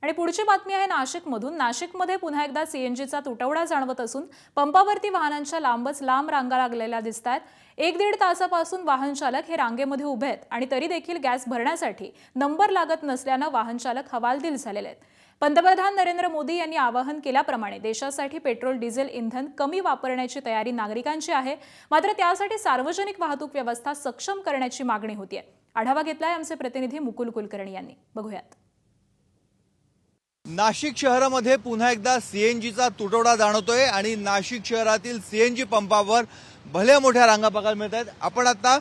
आणि पुढची बातमी आहे नाशिकमधून। नाशिकमध्ये पुन्हा एकदा सीएनजीचा तुटवडा जाणवत असून पंपावरती वाहनांच्या लांब रांगा लागलेल्या दिसतात। 1-1.5 तासापासून वाहन चालक हे रांगेमध्ये उभे आहेत आणि तरी देखील गॅस भरण्यासाठी नंबर लागत नसल्याने वाहन चालक हवालदिल झालेले आहेत। पंतप्रधान नरेंद्र मोदी यांनी आवाहन केल्याप्रमाणे देशासाठी पेट्रोल डिझेल इंधन कमी वापरण्याची तयारी नागरिकांची आहे, मात्र त्यासाठी सार्वजनिक वाहतूक व्यवस्था सक्षम करण्याची मागणी होतीये। आढावा घेतलाय आमचे प्रतिनिधी मुकुल कुलकर्णी यांनी। बघूयात। नाशिक शहरामध्ये पुन्हा एकदा सीएनजीचा तुटवडा जाणवतोय आणि नाशिक शहरातील सीएनजी पंपावर भल्या मोठ्या रांगा बघायला मिळत आहेत। आपण आता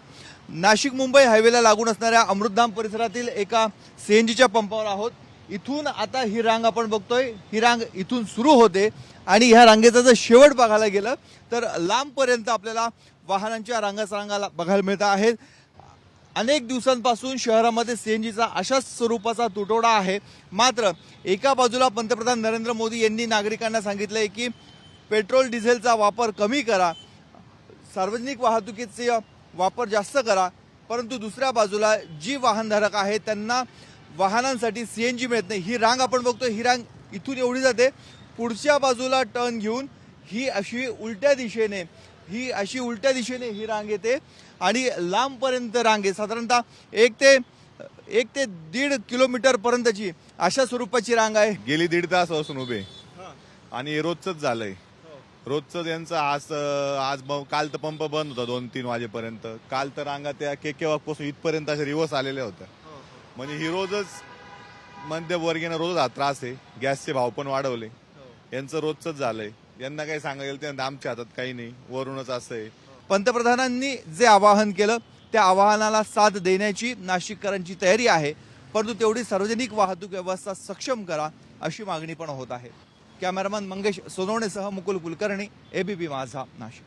नाशिक मुंबई हायवेला लागून असणाऱ्या अमृतधाम परिसरातील एका सीएनजीच्या पंपावर आहोत। इथून आता ही रांग आपण बघतोय, ही रांग इथून सुरू होते आणि ह्या रांगेचा जर शेवट बघायला गेलं तर लांबपर्यंत आपल्याला वाहनांच्या रांगा बघायला मिळत आहेत। अनेक दिवसांपासून शहरामध्ये सीएनजीचा अशाच स्वरूपाचा तुटवडा आहे। मात्र एका बाजूला पंतप्रधान नरेंद्र मोदी यांनी नागरिकांना सांगितलंय की पेट्रोल डिझेलचा वापर कमी करा, सार्वजनिक वाहतुकीचा वापर जास्त करा, परंतु दुसऱ्या बाजूला जी वाहनधारक आहेत त्यांना वाहनांसाठी सीएनजी मिळत नाही। ही रांग आपण बघतोय, ही रांग इथून एवढी जाते, पुढच्या बाजूला टर्न घेऊन ही अशी उलट्या दिशेने ही रांग येते आणि लांबपर्यंत रांग आहे। साधारणतः 1 ते 1.5 किलोमीटर पर्यंतची अशा स्वरूपाची रांग आहे। गेली 1.5 तास पासून उभे आणि रोजच झालंय। रोजचं त्यांचं आज काल तर पंप बंद होता 2-3 वाजेपर्यंत। काल तर रांगा त्या केकेवाकपासून इथपर्यंत अशा रिवर्स आलेल्या होत्या। म्हणजे ही रोजच मध्यमवर्गीयांना रोजच हा त्रास आहे। गॅसचे भाव पण वाढवले, यांचं रोजच झालंय। यांना काही सांगायला ते आमच्या हातात काही नाही, वरूनच असं आहे। पंतप्रधानांनी जे आवाहन केलं त्या आवाहनाला साथ देण्याची नाशिककरांची तयारी आहे, परंतु तेवढी सार्वजनिक वाहतूक व्यवस्था सक्षम करा अशी मागणी पण होत आहे। कॅमेरामन मंगेश सोनवणेसह मुकुल कुलकर्णी, एबीपी माझा, नाशिक।